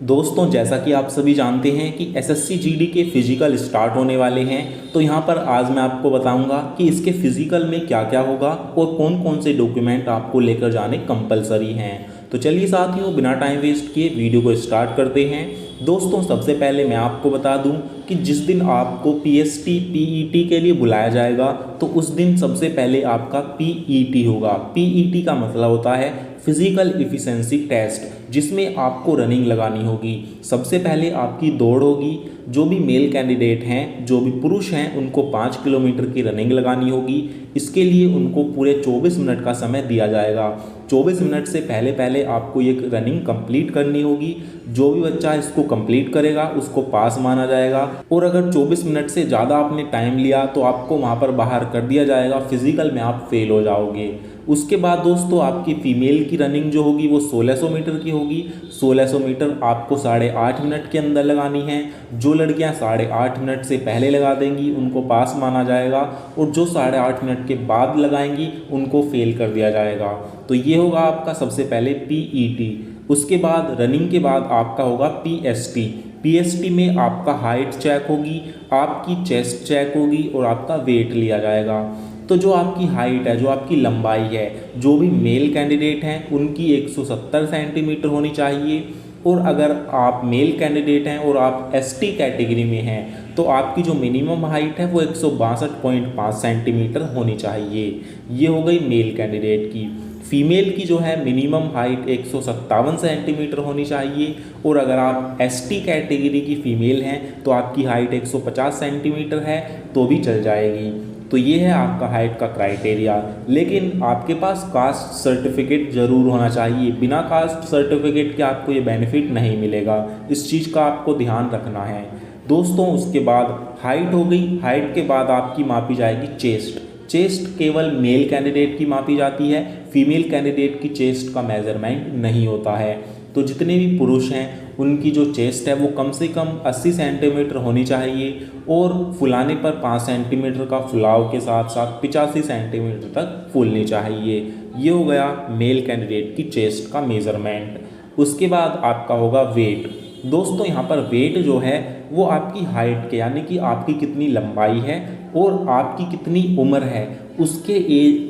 दोस्तों जैसा कि आप सभी जानते हैं कि एसएससी जीडी के फिजिकल स्टार्ट होने वाले हैं, तो यहाँ पर आज मैं आपको बताऊंगा कि इसके फिजिकल में क्या क्या होगा और कौन कौन से डॉक्यूमेंट आपको लेकर जाने कंपलसरी हैं। तो चलिए साथियों, बिना टाइम वेस्ट किए वीडियो को स्टार्ट करते हैं। दोस्तों सबसे पहले मैं आपको बता दूं कि जिस दिन आपको पीएसटी पीईटी के लिए बुलाया जाएगा तो उस दिन सबसे पहले आपका पीईटी होगा। पीईटी का मतलब होता है फिजिकल इफिशिएंसी टेस्ट, जिसमें आपको रनिंग लगानी होगी। सबसे पहले आपकी दौड़ होगी। जो भी मेल कैंडिडेट हैं, जो भी पुरुष हैं, उनको 5 किलोमीटर की रनिंग लगानी होगी। इसके लिए उनको पूरे 24 मिनट का समय दिया जाएगा। 24 मिनट से पहले पहले आपको ये रनिंग कंप्लीट करनी होगी। जो भी बच्चा इसको कंप्लीट करेगा उसको पास माना जाएगा, और अगर 24 मिनट से ज़्यादा आपने टाइम लिया तो आपको वहाँ पर बाहर कर दिया जाएगा, फिजिकल में आप फेल हो जाओगे। उसके बाद दोस्तों आपकी फीमेल की रनिंग जो होगी वो 1600 मीटर की होगी। 1600 मीटर आपको 8.5 मिनट के अंदर लगानी है। जो लड़कियां 8.5 मिनट से पहले लगा देंगी उनको पास माना जाएगा, और जो 8.5 मिनट के बाद लगाएंगी उनको फेल कर दिया जाएगा। तो ये होगा आपका सबसे पहले पीईटी। उसके बाद रनिंग के बाद आपका होगा पीएसटी। पीएसटी में आपका हाइट चेक होगी, आपकी चेस्ट चेक होगी और आपका वेट लिया जाएगा। तो जो आपकी हाइट है, जो आपकी लंबाई है, जो भी मेल कैंडिडेट हैं उनकी 170 सेंटीमीटर होनी चाहिए, और अगर आप मेल कैंडिडेट हैं और आप एसटी कैटेगरी में हैं तो आपकी जो मिनिमम हाइट है वो 162.5 सेंटीमीटर होनी चाहिए। ये हो गई मेल कैंडिडेट की। फीमेल की जो है मिनिमम हाइट 157 सेंटीमीटर होनी चाहिए, और अगर आप एसटी कैटेगरी की फ़ीमेल हैं तो आपकी हाइट 150 सेंटीमीटर है तो भी चल जाएगी। तो ये है आपका हाइट का क्राइटेरिया। लेकिन आपके पास कास्ट सर्टिफिकेट ज़रूर होना चाहिए। बिना कास्ट सर्टिफिकेट के आपको ये बेनिफिट नहीं मिलेगा। इस चीज़ का आपको ध्यान रखना है दोस्तों। उसके बाद हाइट हो गई। हाइट के बाद आपकी मापी जाएगी चेस्ट। चेस्ट केवल मेल कैंडिडेट की मापी जाती है, फीमेल कैंडिडेट की चेस्ट का मेजरमेंट नहीं होता है। तो जितने भी पुरुष हैं उनकी जो चेस्ट है वो कम से कम 80 सेंटीमीटर होनी चाहिए, और फुलाने पर 5 सेंटीमीटर का फुलाव के साथ साथ 85 सेंटीमीटर तक फूलनी चाहिए। ये हो गया मेल कैंडिडेट की चेस्ट का मेज़रमेंट। उसके बाद आपका होगा वेट। दोस्तों यहाँ पर वेट जो है वो आपकी हाइट के, यानी कि आपकी कितनी लंबाई है और आपकी कितनी उम्र है, उसके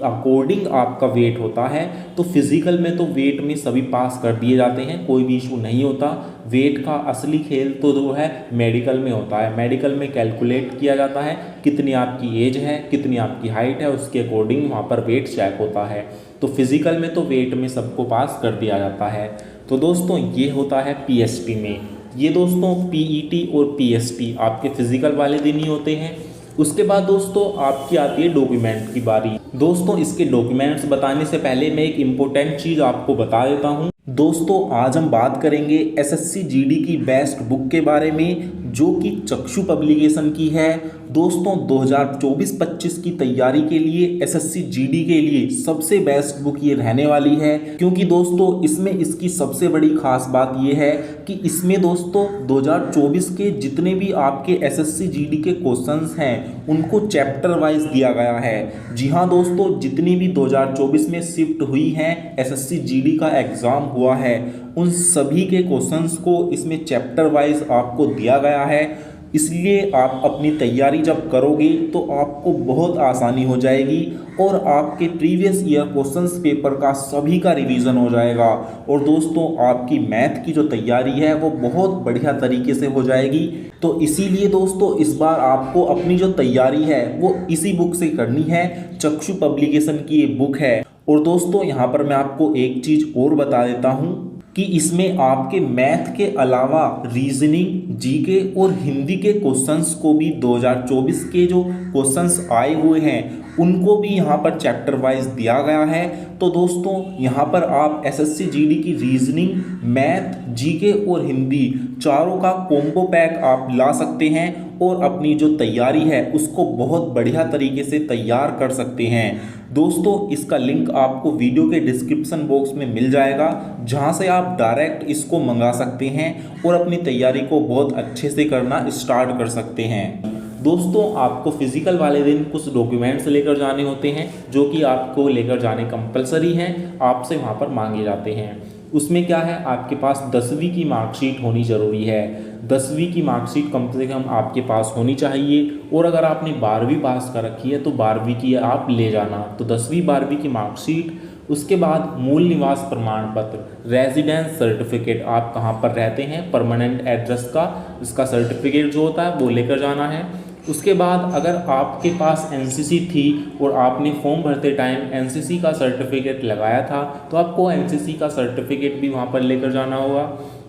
अकॉर्डिंग आपका वेट होता है। तो फिज़िकल में तो वेट में सभी पास कर दिए जाते हैं, कोई भी इशू नहीं होता। वेट का असली खेल तो जो है मेडिकल में होता है। मेडिकल में कैलकुलेट किया जाता है कितनी आपकी एज है, कितनी आपकी हाइट है, उसके अकॉर्डिंग वहाँ पर वेट चेक होता है। तो फिज़िकल में तो वेट में सबको पास कर दिया जाता है। तो दोस्तों ये होता है पीएसटी में। ये दोस्तों पीईटी और पीएसटी आपके फिजिकल वाले दिन ही होते हैं। उसके बाद दोस्तों आपकी आती है डॉक्यूमेंट की बारी। दोस्तों इसके डॉक्यूमेंट्स बताने से पहले मैं एक इम्पोर्टेंट चीज़ आपको बता देता हूँ। दोस्तों आज हम बात करेंगे एसएससी जीडी की बेस्ट बुक के बारे में, जो कि चक्षु पब्लिकेशन की है। दोस्तों 2024-25 की तैयारी के लिए एसएससी जीडी के लिए सबसे बेस्ट बुक ये रहने वाली है, क्योंकि दोस्तों इसमें इसकी सबसे बड़ी खास बात ये है कि इसमें दोस्तों 2024 के जितने भी आपके एसएससी जीडी के क्वेश्चंस हैं उनको चैप्टर वाइज दिया गया है। जी हाँ दोस्तों, जितनी भी 2024 में शिफ्ट हुई हैं एसएससी जीडी का एग्ज़ाम हुआ है उन सभी के क्वेश्चंस को इसमें चैप्टर वाइज आपको दिया गया है। इसलिए आप अपनी तैयारी जब करोगे तो आपको बहुत आसानी हो जाएगी, और आपके प्रीवियस ईयर क्वेश्चंस पेपर का सभी का रिवीजन हो जाएगा। और दोस्तों आपकी मैथ की जो तैयारी है वो बहुत बढ़िया तरीके से हो जाएगी। तो इसीलिए दोस्तों इस बार आपको अपनी जो तैयारी है वो इसी बुक से करनी है। चक्षु पब्लिकेशन की ये बुक है। और दोस्तों यहाँ पर मैं आपको एक चीज़ और बता देता हूँ कि इसमें आपके मैथ के अलावा रीजनिंग, जीके और हिंदी के क्वेश्चंस को भी 2024 के जो क्वेश्चंस आए हुए हैं उनको भी यहाँ पर चैप्टर वाइज दिया गया है। तो दोस्तों यहाँ पर आप एसएससी जीडी की रीजनिंग, मैथ, जीके और हिंदी चारों का कॉम्बो पैक आप ला सकते हैं, और अपनी जो तैयारी है उसको बहुत बढ़िया तरीके से तैयार कर सकते हैं। दोस्तों इसका लिंक आपको वीडियो के डिस्क्रिप्शन बॉक्स में मिल जाएगा, जहां से आप डायरेक्ट इसको मंगा सकते हैं और अपनी तैयारी को बहुत अच्छे से करना स्टार्ट कर सकते हैं। दोस्तों आपको फिजिकल वाले दिन कुछ डॉक्यूमेंट्स लेकर जाने होते हैं, जो कि आपको लेकर जाने कंपलसरी हैं, आपसे वहाँ पर मांगे जाते हैं। उसमें क्या है, आपके पास 10वीं की मार्कशीट होनी ज़रूरी है। 10वीं की मार्कशीट कम से कम आपके पास होनी चाहिए। और अगर आपने 12वीं पास कर रखी है तो 12वीं की आप ले जाना। तो 10वीं 12वीं की मार्कशीट, उसके बाद मूल निवास प्रमाण पत्र, रेजिडेंस सर्टिफिकेट, आप कहाँ पर रहते हैं, परमानेंट एड्रेस का इसका सर्टिफिकेट जो होता है वो लेकर जाना है। उसके बाद अगर आपके पास एनसीसी थी और आपने फॉर्म भरते टाइम एनसीसी का सर्टिफिकेट लगाया था तो आपको एनसीसी का सर्टिफिकेट भी वहाँ पर लेकर जाना होगा।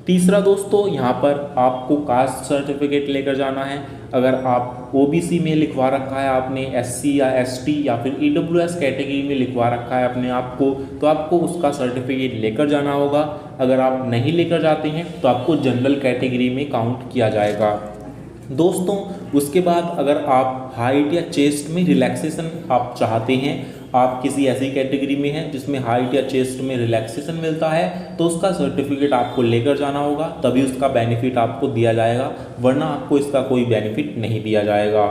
तीसरा दोस्तों, यहाँ पर आपको कास्ट सर्टिफिकेट लेकर जाना है। अगर आप ओबीसी में लिखवा रखा है आपने, एससी या एसटी या फिर ईडब्ल्यूएस कैटेगरी में लिखवा रखा है अपने आप को, तो आपको उसका सर्टिफिकेट लेकर जाना होगा। अगर आप नहीं लेकर जाते हैं तो आपको जनरल कैटेगरी में काउंट किया जाएगा। दोस्तों उसके बाद अगर आप हाइट या चेस्ट में रिलैक्सेशन आप चाहते हैं, आप किसी ऐसी कैटेगरी में हैं जिसमें हाइट या चेस्ट में रिलैक्सेशन मिलता है, तो उसका सर्टिफिकेट आपको लेकर जाना होगा, तभी उसका बेनिफिट आपको दिया जाएगा, वरना आपको इसका कोई बेनिफिट नहीं दिया जाएगा।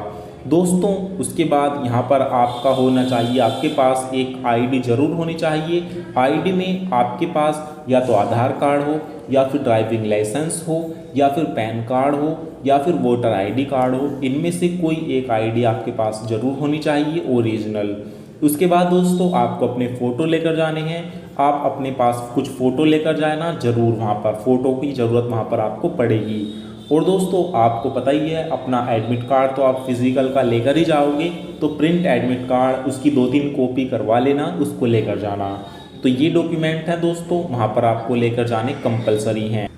दोस्तों उसके बाद यहाँ पर आपका होना चाहिए, आपके पास एक आईडी ज़रूर होनी चाहिए। आईडी में आपके पास या तो आधार कार्ड हो, या फिर ड्राइविंग लाइसेंस हो, या फिर पैन कार्ड हो, या फिर वोटर आईडी कार्ड हो। इनमें से कोई एक आईडी आपके पास ज़रूर होनी चाहिए ओरिजिनल। उसके बाद दोस्तों आपको अपने फ़ोटो लेकर जाने हैं। आप अपने पास कुछ फ़ोटो लेकर जाना ज़रूर, वहाँ पर फ़ोटो की ज़रूरत वहाँ पर आपको पड़ेगी। और दोस्तों आपको पता ही है, अपना एडमिट कार्ड तो आप फिज़िकल का लेकर ही जाओगे, तो प्रिंट एडमिट कार्ड उसकी 2-3 कॉपी करवा लेना, उसको लेकर जाना। तो ये डॉक्यूमेंट है दोस्तों, वहाँ पर आपको लेकर जाने कंपलसरी हैं।